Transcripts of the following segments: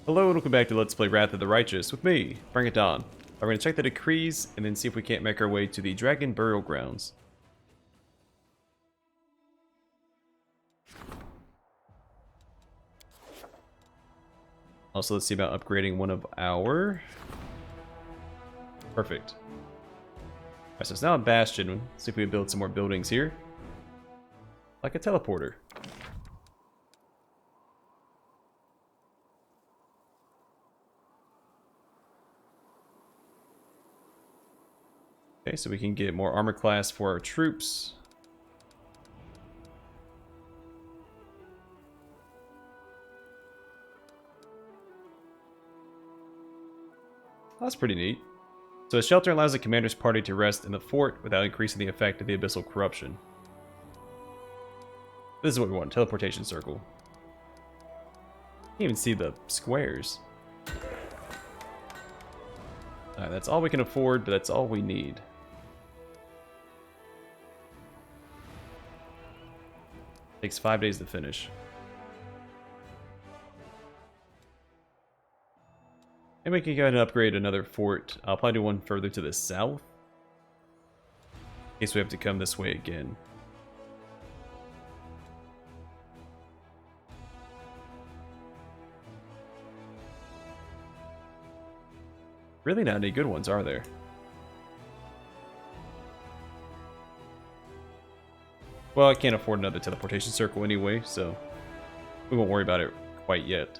Hello and welcome back to Let's Play Wrath of the Righteous with me, Bring It Dawn. We're going to check the decrees and then see if we can't make our way to the Dragon Burial Grounds. Also, let's see about upgrading one of our... Perfect. Alright, so it's now a bastion. Let's see if we can build some more buildings here. Like a teleporter. Okay, so we can get more armor class for our troops. That's pretty neat. So a shelter allows the commander's party to rest in the fort without increasing the effect of the abyssal corruption. This is what we want, teleportation circle. Can't even see the squares. Alright, that's all we can afford, but that's all we need. Takes 5 days to finish. And we can go ahead and upgrade another fort. I'll probably do one further to the south, in case we have to come this way again. Really not any good ones, are there? Well, I can't afford another teleportation circle anyway, so we won't worry about it quite yet.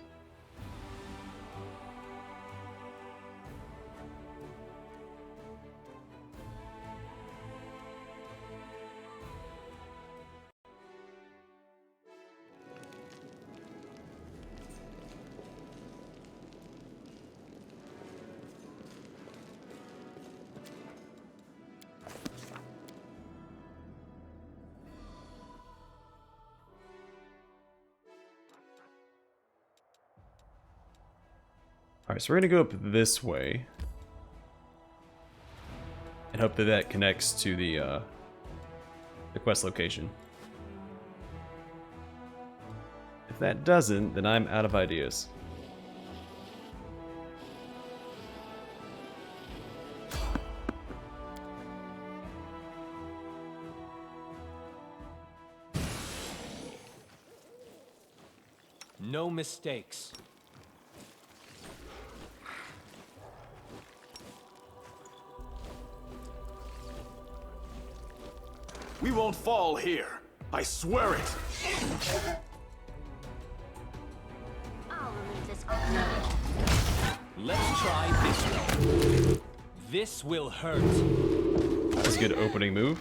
Alright, so we're going to go up this way. And hope that that connects to the quest location. If that doesn't, then I'm out of ideas. No mistakes. We won't fall here. I swear it. I'll remove this. Let's try this one. This will hurt. That's a good opening move.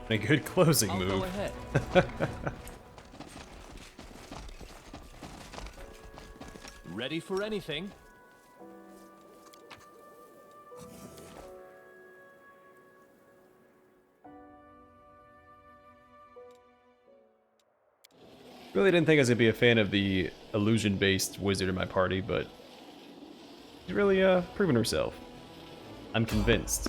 And a good closing I'll move. go ahead. Ready for anything? Really didn't think I was going to be a fan of the illusion-based wizard in my party, but she's really proven herself. I'm convinced.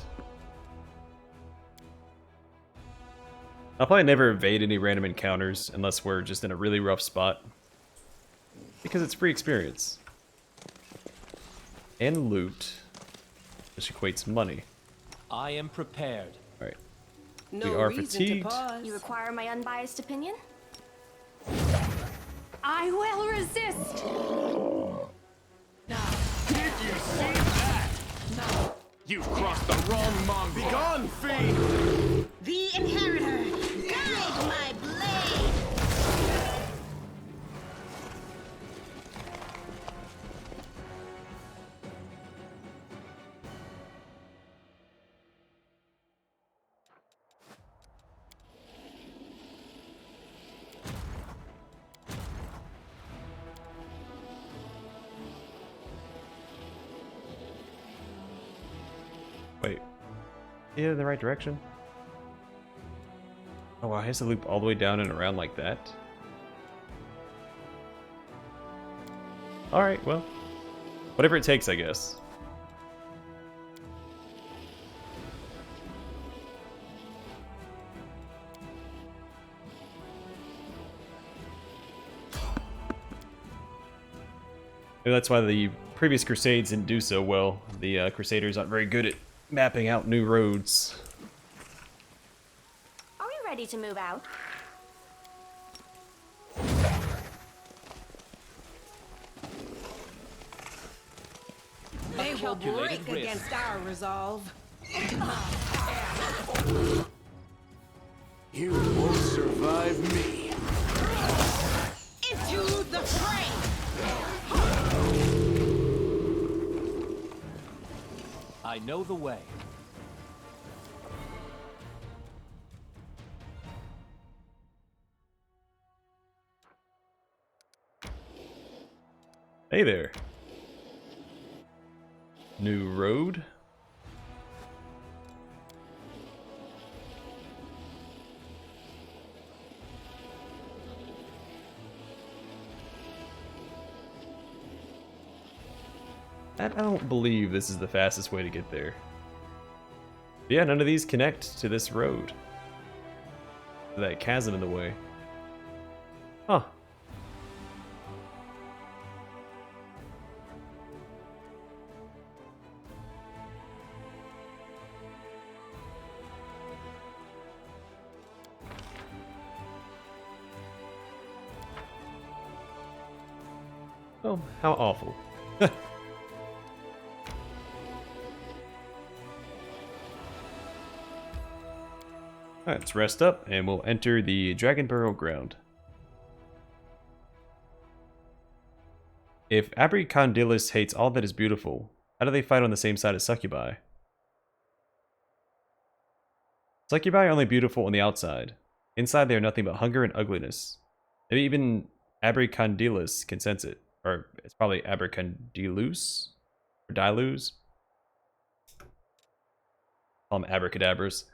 I'll probably never evade any random encounters unless we're just in a really rough spot, because it's free experience. And loot, which equates money. I am prepared. Alright. No We are reason fatigued. to pause. You require my unbiased opinion? I will resist. Did you see that? No. You've crossed the wrong Mongol. Begone, fiend! The inheritor, guide my blade! Wait. Yeah, in the right direction? Oh wow, he has to loop all the way down and around like that? Alright, well. Whatever it takes, I guess. Maybe that's why the previous crusades didn't do so well. The crusaders aren't very good at mapping out new roads. Are we ready to move out? They will Calculated break risk. against our resolve. You won't survive me. Into the fray! I know the way. Hey there. New road. I don't believe this is the fastest way to get there. But yeah, none of these connect to this road. That chasm in the way. Huh. Oh, how awful. Alright, let's rest up and we'll enter the Dragon Burial Ground. If Abracondylus hates all that is beautiful, how do they fight on the same side as succubi? Succubi are only beautiful on the outside. Inside they are nothing but hunger and ugliness. Maybe even Abracondylus can sense it. Or it's probably Abracondylus? Or Dilus? Call them abracadabras.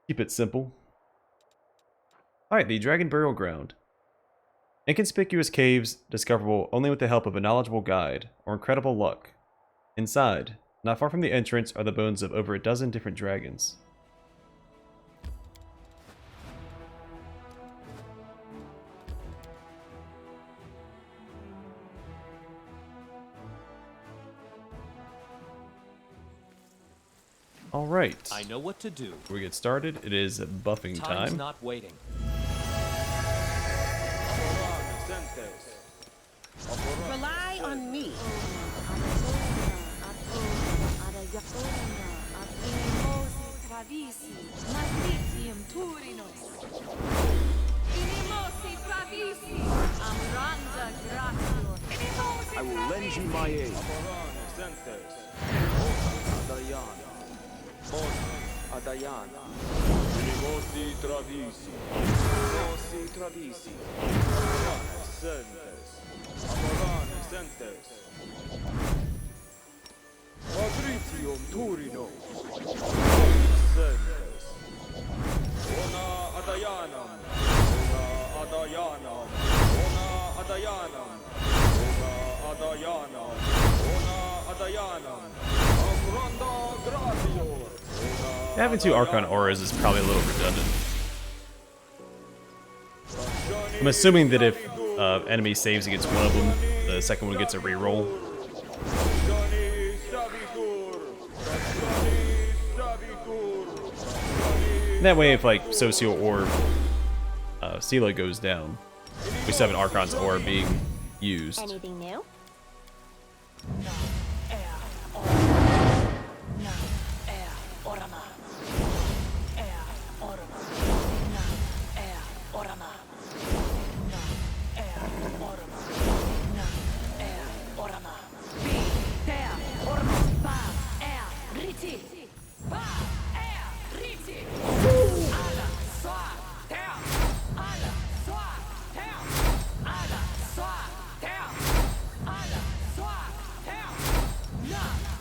Keep it simple. Alright, the Dragon Burial Ground. Inconspicuous caves discoverable only with the help of a knowledgeable guide, or incredible luck. Inside, not far from the entrance, are the bones of over a dozen different dragons. Alright. I know what to do. Before we get started, it is buffing Time's time. not waiting. Rely on me. I will lend you my aid. Having two Archon auras is probably a little redundant. I'm assuming that if enemy saves against one of them, the second one gets a reroll. That way, if like Socio or Sela goes down, we still have an Archon's aura being used. Anything new?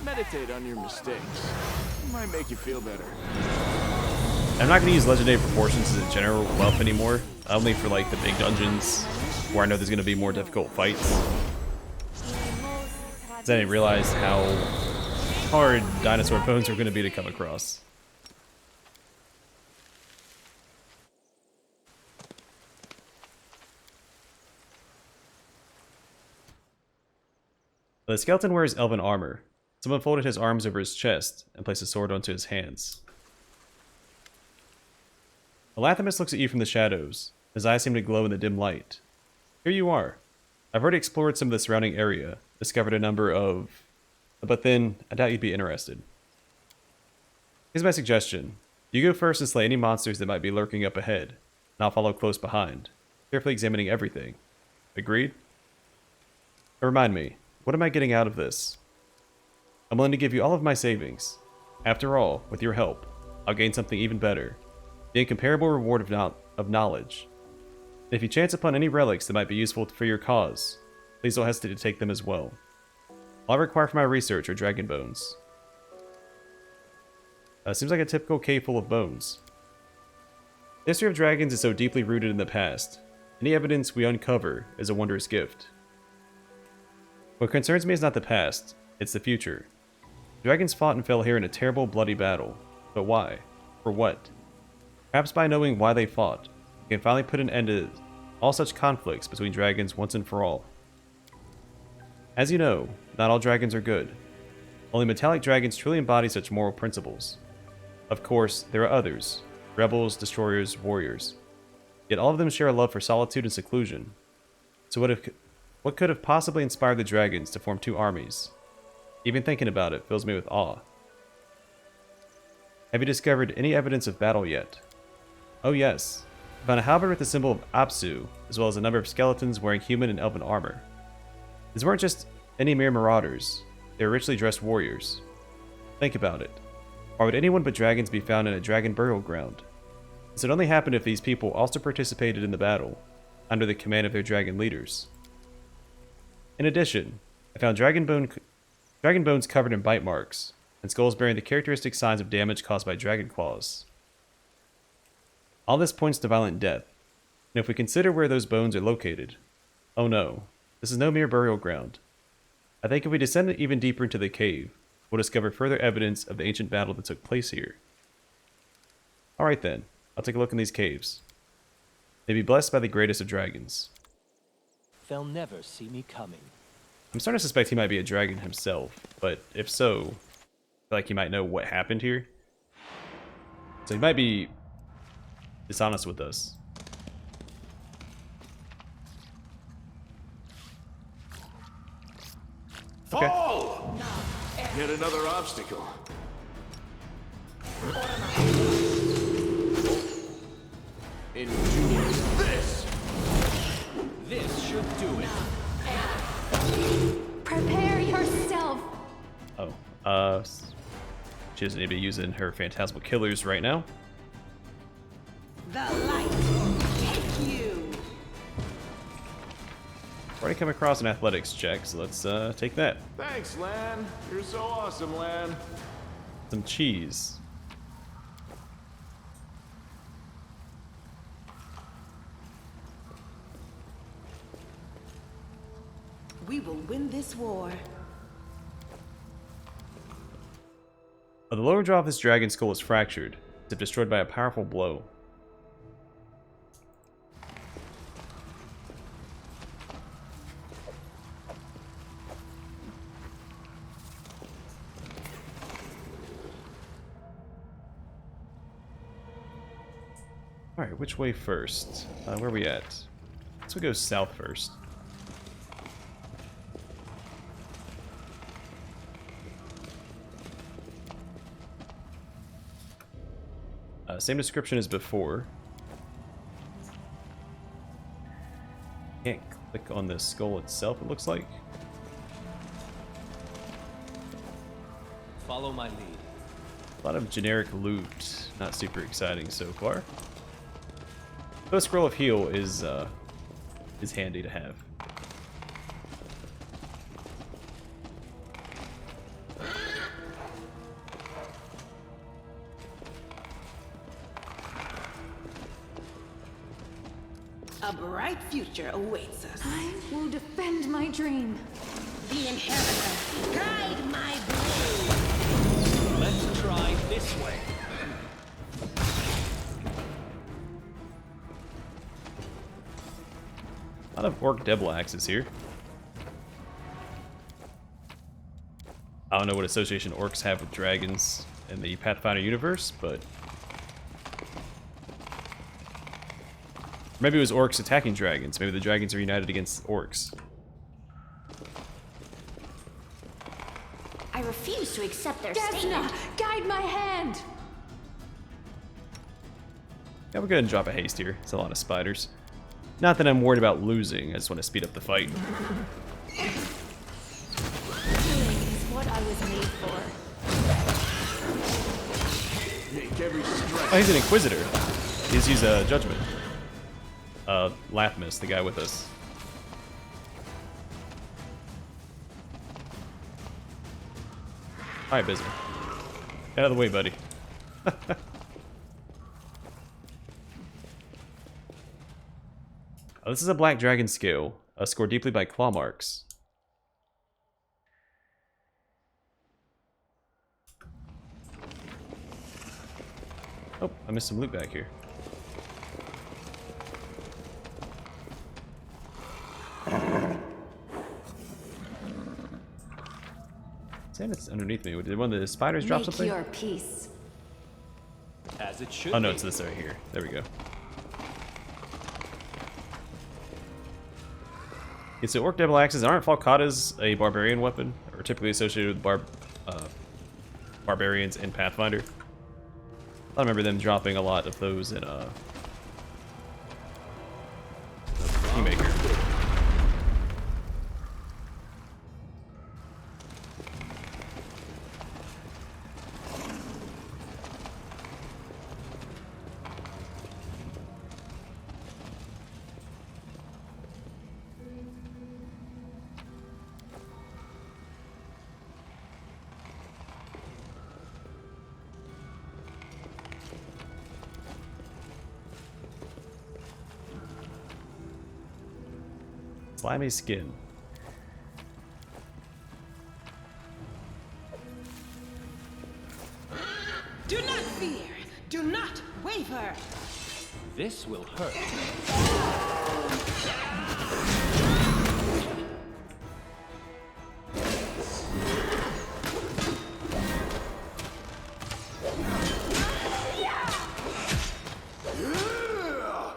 Meditate on your mistakes. Might make you feel better. I'm not going to use legendary proportions as a general buff anymore, only for like the big dungeons where I know there's going to be more difficult fights. Because I didn't realize how hard dinosaur bones are going to be to come across. The skeleton wears elven armor. Someone folded his arms over his chest and placed a sword onto his hands. The Lathimas looks at you from the shadows. His eyes seem to glow in the dim light. Here you are. I've already explored some of the surrounding area, discovered a number of... But then, I doubt you'd be interested. Here's my suggestion. You go first and slay any monsters that might be lurking up ahead, and I'll follow close behind, carefully examining everything. Agreed? But remind me, what am I getting out of this? I'm willing to give you all of my savings. After all, with your help, I'll gain something even better. The incomparable reward of knowledge. And if you chance upon any relics that might be useful for your cause, please don't hesitate to take them as well. All I require for my research are dragon bones. Seems like a typical cave full of bones. The history of dragons is so deeply rooted in the past. Any evidence we uncover is a wondrous gift. What concerns me is not the past, it's the future. Dragons fought and fell here in a terrible, bloody battle. But why? For what? Perhaps by knowing why they fought, we can finally put an end to all such conflicts between dragons once and for all. As you know, not all dragons are good. Only metallic dragons truly embody such moral principles. Of course, there are others. Rebels, destroyers, warriors. Yet all of them share a love for solitude and seclusion. So what could have possibly inspired the dragons to form two armies? Even thinking about it fills me with awe. Have you discovered any evidence of battle yet? Oh yes. I found a halberd with the symbol of Apsu, as well as a number of skeletons wearing human and elven armor. These weren't just any mere marauders. They were richly dressed warriors. Think about it. Why would anyone but dragons be found in a dragon burial ground? This would only happen if these people also participated in the battle, under the command of their dragon leaders. In addition, I found dragon bones covered in bite marks, and skulls bearing the characteristic signs of damage caused by dragon claws. All this points to violent death, and if we consider where those bones are located, oh no, this is no mere burial ground. I think if we descend even deeper into the cave, we'll discover further evidence of the ancient battle that took place here. Alright then, I'll take a look in these caves. May be blessed by the greatest of dragons. They'll never see me coming. I'm starting to suspect he might be a dragon himself, but if so, I feel like he might know what happened here. So he might be dishonest with us. Okay. Fall! Yet another obstacle. Endure this! This should do it. Prepare yourself. Oh, she doesn't need to be using her phantasmal killers right now. The light will take you. Already come across an athletics check, so let's take that. Thanks, Lan. You're so awesome, Lan. Some cheese. We will win this war. The lower jaw of this dragon skull is fractured, as if destroyed by a powerful blow. Alright, which way first? Where are we at? Let's go south first. Same description as before. Can't click on the skull itself, it looks like. Follow my lead. A lot of generic loot, not super exciting so far. The scroll of heal is handy to have. A bright future awaits us. I will defend my dream. The inheritor, guide my blade. Let's try this way. A lot of orc devil axes here. I don't know what association orcs have with dragons in the Pathfinder universe, but maybe it was orcs attacking dragons. Maybe the dragons are united against orcs. I refuse to accept their Desna, statement. guide my hand. Yeah, we're gonna drop a haste here. It's a lot of spiders. Not that I'm worried about losing. I just want to speed up the fight. Killing is what I was made for. Make every strike. Oh, he's an Inquisitor. He's a Judgment. Lathimas, the guy with us. Alright, Bism. Get out of the way, buddy. Oh, this is a Black Dragon skill. Scored deeply by claw marks. Oh, I missed some loot back here. Damn, it's underneath me. Did one of the spiders drop Make something? your peace. As it should Oh no, be. it's this right here. There we go. Yeah, so orc devil axes aren't falcatas a barbarian weapon, or typically associated with barbarians in Pathfinder. I remember them dropping a lot of those in Kingmaker. Slimy skin. Do not fear. Do not waver. This will hurt.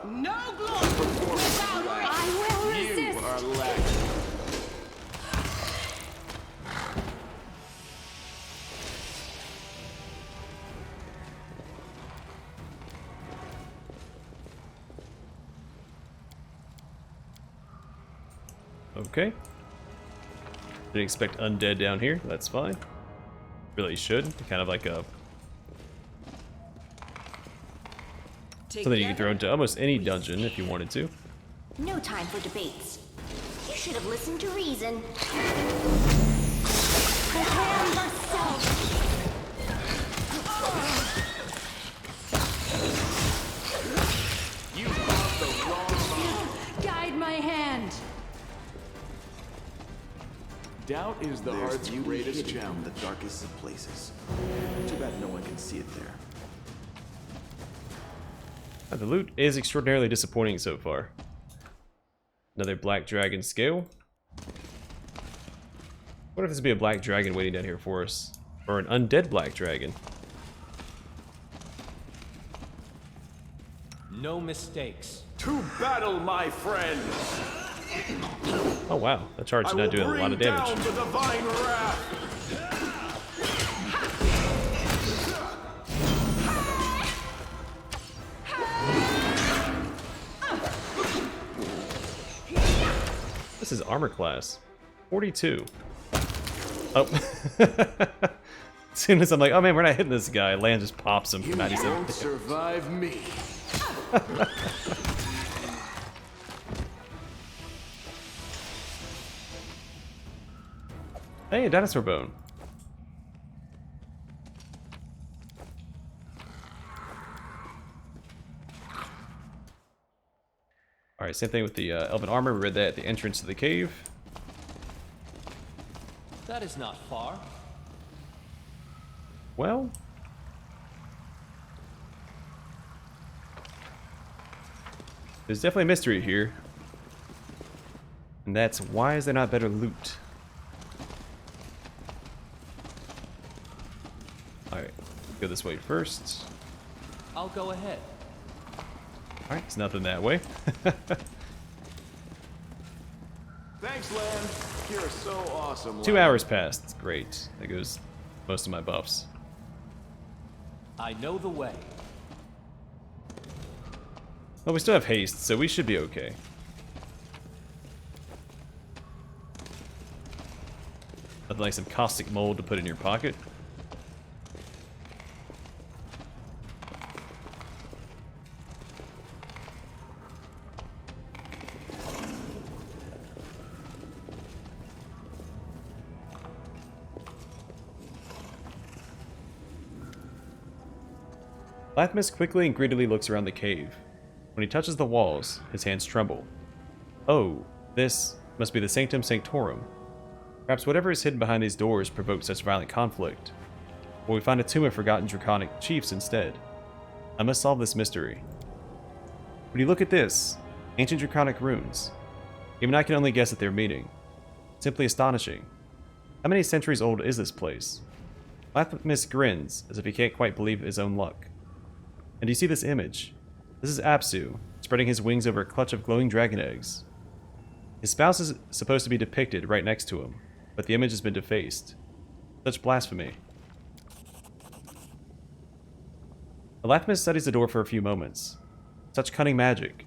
No glory without I will resist. You are lacking. Okay. Didn't expect undead down here. That's fine. Really should. Kind of like a something you can throw into almost any dungeon if you wanted to. No time for debates. You should have listened to reason. Prepare yourself. You fought the wrong battle. Guide my hand. Doubt is the There's heart's beauty greatest hidden gem. in the darkest of places. Too bad no one can see it there. The loot is extraordinarily disappointing so far. Another black dragon scale. What if this would be a black dragon waiting down here for us? Or an undead black dragon? No mistakes. To battle, my friend! Oh wow, that charge is not doing a lot of damage. Down the divine wrath! This is armor class. 42. Oh. As soon as I'm like, oh man, we're not hitting this guy, Land just pops him for You 97. won't survive me. Hey, a dinosaur bone. Alright, same thing with the elven armor. We read that at the entrance to the cave. That is not far. Well, there's definitely a mystery here. And that's, why is there not better loot? go this way first. I'll go ahead. Alright, it's nothing that way. Thanks, Len. You're so awesome, Len. 2 hours passed. Great. There goes most of my buffs. I know the way. Well, we still have haste, so we should be okay. Nothing like some caustic mold to put in your pocket. Lathimas quickly and greedily looks around the cave. When he touches the walls, his hands tremble. Oh, this must be the Sanctum Sanctorum. Perhaps whatever is hidden behind these doors provoked such violent conflict. Or we find a tomb of forgotten draconic chiefs instead. I must solve this mystery. When you look at this, ancient draconic runes. Even I can only guess at their meaning. Simply astonishing. How many centuries old is this place? Lathimas grins as if he can't quite believe his own luck. And do you see this image? This is Apsu, spreading his wings over a clutch of glowing dragon eggs. His spouse is supposed to be depicted right next to him, but the image has been defaced. Such blasphemy. Lathimas studies the door for a few moments. Such cunning magic.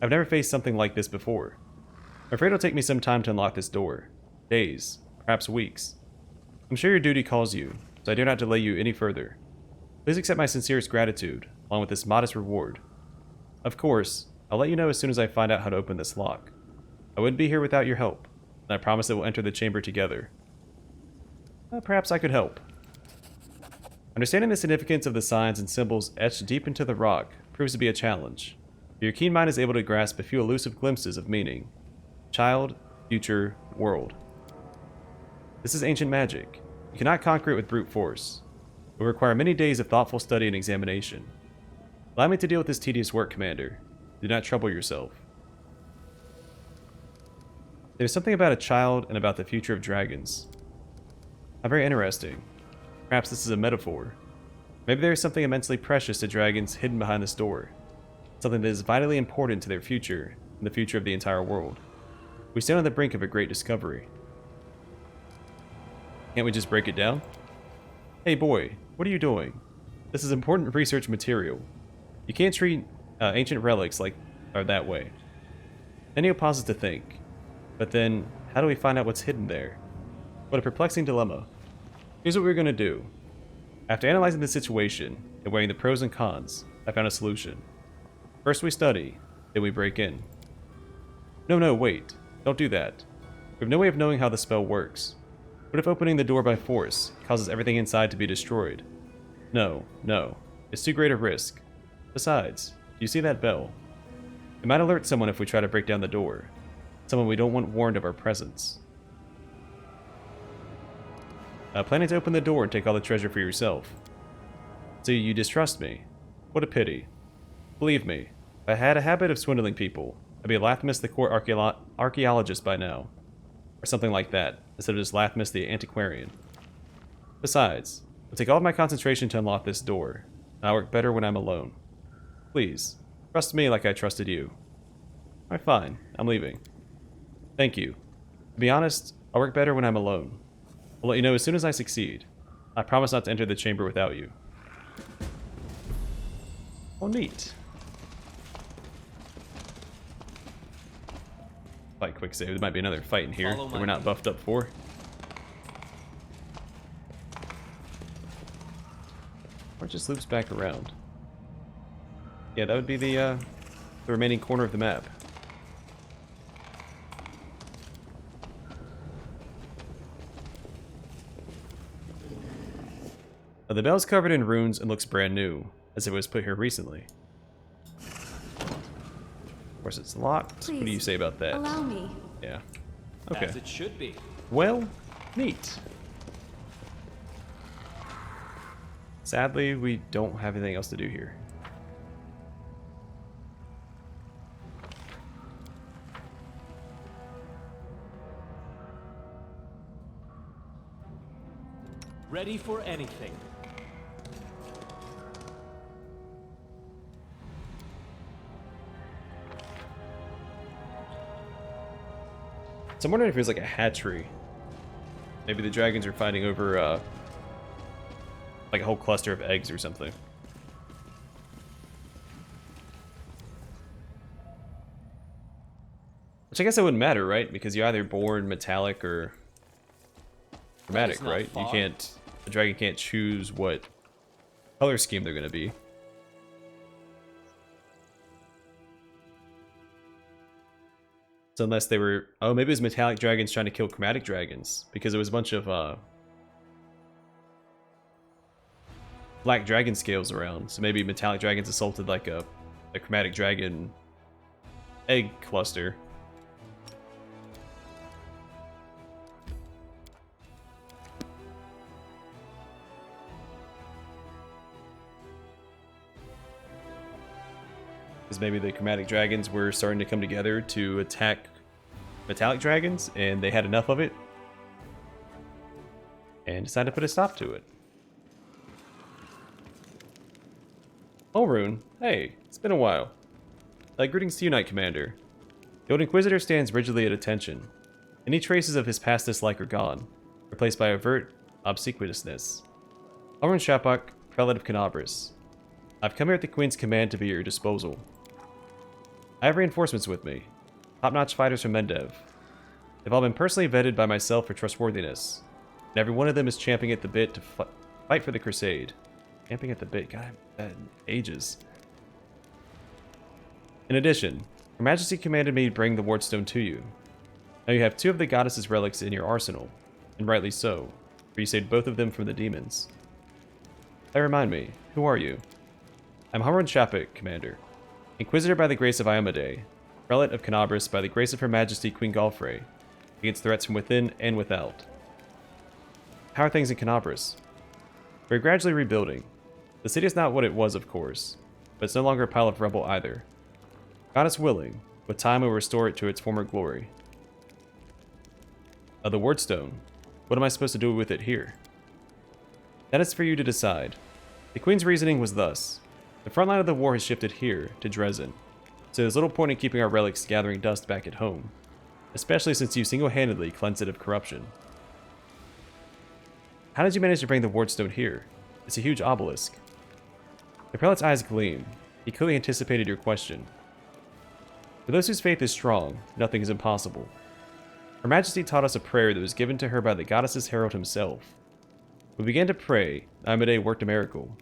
I've never faced something like this before. I'm afraid it'll take me some time to unlock this door. Days, perhaps weeks. I'm sure your duty calls you, so I dare not delay you any further. Please accept my sincerest gratitude, along with this modest reward. Of course, I'll let you know as soon as I find out how to open this lock. I wouldn't be here without your help, and I promise that we'll enter the chamber together. Perhaps I could help. Understanding the significance of the signs and symbols etched deep into the rock proves to be a challenge, but your keen mind is able to grasp a few elusive glimpses of meaning. Child, future, world. This is ancient magic. You cannot conquer it with brute force. It will require many days of thoughtful study and examination. Allow me to deal with this tedious work, Commander. Do not trouble yourself. There's something about a child and about the future of dragons. How very interesting. Perhaps this is a metaphor. Maybe there is something immensely precious to dragons hidden behind this door. Something that is vitally important to their future and the future of the entire world. We stand on the brink of a great discovery. Can't we just break it down? Hey boy, what are you doing? This is important research material. You can't treat ancient relics that way. Then he pauses to think. But then, how do we find out what's hidden there? What a perplexing dilemma. Here's what we're going to do. After analyzing the situation and weighing the pros and cons, I found a solution. First we study, then we break in. No, wait. Don't do that. We have no way of knowing how the spell works. What if opening the door by force causes everything inside to be destroyed? No. It's too great a risk. Besides, do you see that bell? It might alert someone if we try to break down the door. Someone we don't want warned of our presence. Planning to open the door and take all the treasure for yourself. So you distrust me? What a pity. Believe me, if I had a habit of swindling people, I'd be Lathimas the court archaeologist by now. Or something like that, instead of just Lathimas the antiquarian. Besides, it'll take all of my concentration to unlock this door, and I'll work better when I'm alone. Please, trust me like I trusted you. Alright, fine, I'm leaving. Thank you. To be honest, I'll work better when I'm alone. I'll let you know as soon as I succeed. I promise not to enter the chamber without you. Oh, neat. Fight quick save. There might be another fight in here that we're not buffed up for. Or it just loops back around. Yeah, that would be the remaining corner of the map. Now, the bell's covered in runes and looks brand new, as if it was put here recently. Of course, it's locked. Please, what do you say about that? allow me. Yeah. Okay. As it should be. Well, neat. Sadly, we don't have anything else to do here. Ready for anything. So I'm wondering if it was like a hatchery. Maybe the dragons are fighting over like a whole cluster of eggs or something. Which I guess it wouldn't matter, right? Because you're either born metallic or chromatic, not right? You far. can't, the dragon can't choose what color scheme they're gonna be. So unless they were, oh, maybe it was metallic dragons trying to kill chromatic dragons, because it was a bunch of black dragon scales around. So maybe metallic dragons assaulted like a chromatic dragon egg cluster. Because maybe the chromatic dragons were starting to come together to attack metallic dragons, and they had enough of it and decided to put a stop to it. Overrun, hey, it's been a while. Greetings to you, Knight Commander. The old Inquisitor stands rigidly at attention. Any traces of his past dislike are gone, replaced by overt obsequiousness. Overrun Shapak, Prelate of Canabras. I've come here at the Queen's command to be at your disposal. I have reinforcements with me. Top-notch fighters from Mendev. They've all been personally vetted by myself for trustworthiness, and every one of them is champing at the bit to fight for the crusade. Champing at the bit, God, ages. In addition, Her Majesty commanded me to bring the Wardstone to you. Now you have 2 of the goddess's relics in your arsenal, and rightly so, for you saved both of them from the demons. That remind me, who are you? I'm Harun Shapik, Commander. Inquisitor by the grace of Iomade, Prelate of Canabras by the grace of Her Majesty Queen Galfrey, against threats from within and without. How are things in Canabras? We're gradually rebuilding. The city is not what it was, of course, but it's no longer a pile of rubble either. God is willing, with time we will restore it to its former glory. The Wardstone, what am I supposed to do with it here? That is for you to decide. The Queen's reasoning was thus. The front line of the war has shifted here, to Dresden, so there's little point in keeping our relics gathering dust back at home, especially since you single-handedly cleansed it of corruption. How did you manage to bring the Wardstone here? It's a huge obelisk. The prelate's eyes gleam. He clearly anticipated your question. For those whose faith is strong, nothing is impossible. Her Majesty taught us a prayer that was given to her by the goddess's herald himself. We began to pray, and Iomade worked a miracle.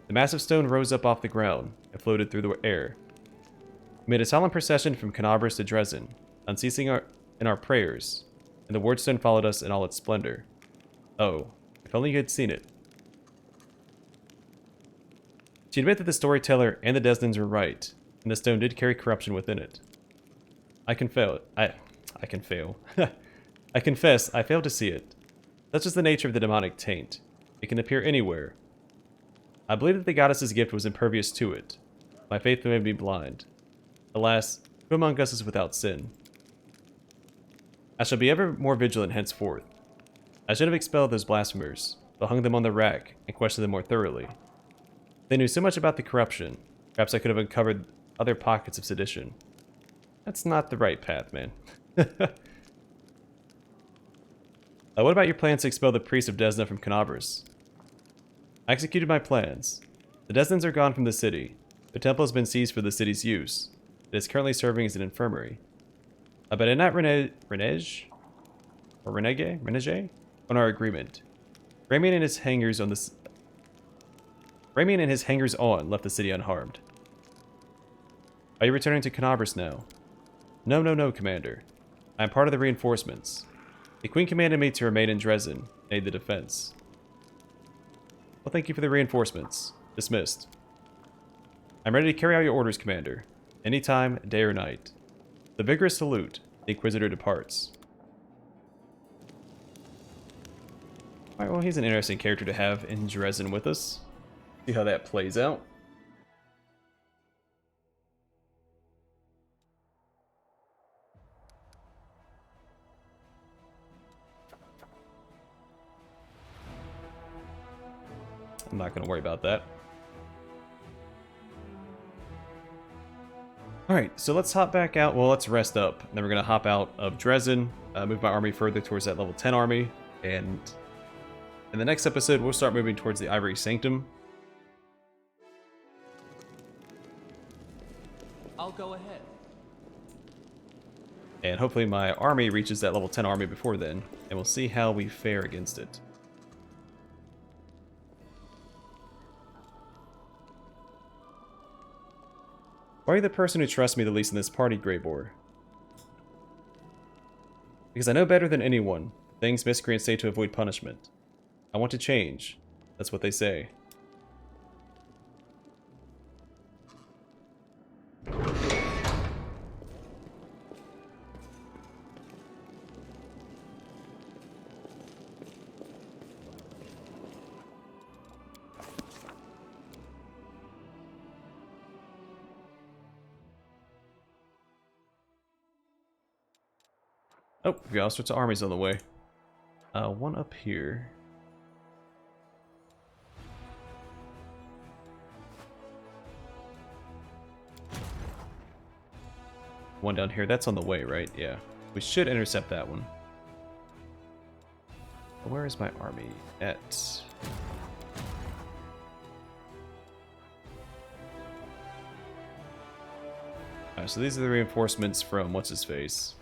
The massive stone rose up off the ground and floated through the air. We made a solemn procession from Canabras to Dresden, unceasing in our prayers, and the Wardstone followed us in all its splendor. Oh, if only you had seen it. She admitted that the storyteller and the Desdens were right, and the stone did carry corruption within it. I confess, I failed to see it. Such is the nature of the demonic taint. It can appear anywhere. I believe that the goddess's gift was impervious to it. My faith made me blind. Alas, who among us is without sin? I shall be ever more vigilant henceforth. I should have expelled those blasphemers, but hung them on the rack and questioned them more thoroughly. They knew so much about the corruption, perhaps I could have uncovered other pockets of sedition. That's not the right path, man. What about your plans to expel the priests of Desna from Canabras? I executed my plans. The Desdens are gone from the city. The temple has been seized for the city's use. It is currently serving as an infirmary. But I did not renege on our agreement. Ramian and his hangers-on left the city unharmed. Are you returning to Canabras now? No, Commander. I am part of the reinforcements. The Queen commanded me to remain in Dresden and aid the defense. Well, thank you for the reinforcements. Dismissed. I'm ready to carry out your orders, Commander. Anytime, day or night. The vigorous salute. The Inquisitor departs. Alright, well, he's an interesting character to have in Dresden with us. See how that plays out. I'm not going to worry about that. Alright, so let's hop back out. Well, let's rest up. And then we're going to hop out of Dresden, move my army further towards that level 10 army, and in the next episode, we'll start moving towards the Ivory Sanctum. I'll go ahead. And hopefully my army reaches that level 10 army before then, and we'll see how we fare against it. Why are you the person who trusts me the least in this party, Greybor? Because I know better than anyone things miscreants say to avoid punishment. I want to change. That's what they say. Oh, we got all sorts of armies on the way. One up here. One down here. That's on the way, right? Yeah. We should intercept that one. Where is my army at? Alright, so these are the reinforcements from what's-his-face.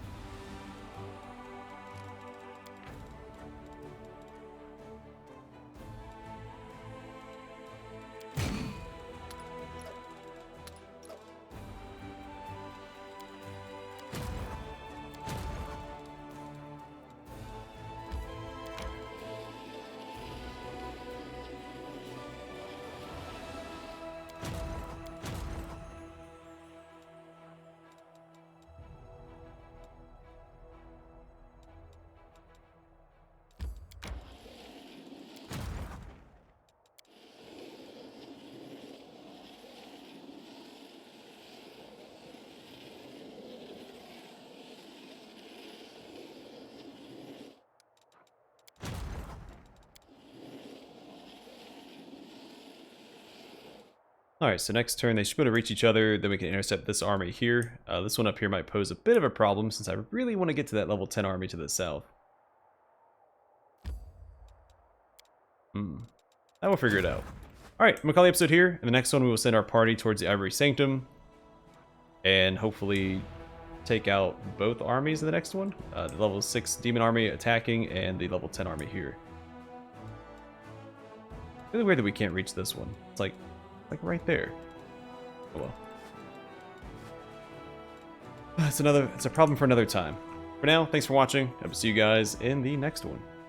Alright, so next turn they should be able to reach each other, then we can intercept this army here. This one up here might pose a bit of a problem since I really want to get to that level 10 army to the south. I will figure it out. Alright, I'm going to call the episode here. In the next one we will send our party towards the Ivory Sanctum. And hopefully take out both armies in the next one. The level 6 demon army attacking and the level 10 army here. Really weird that we can't reach this one. It's like right there. Oh well. It's a problem for another time. For now, thanks for watching. I will see you guys in the next one.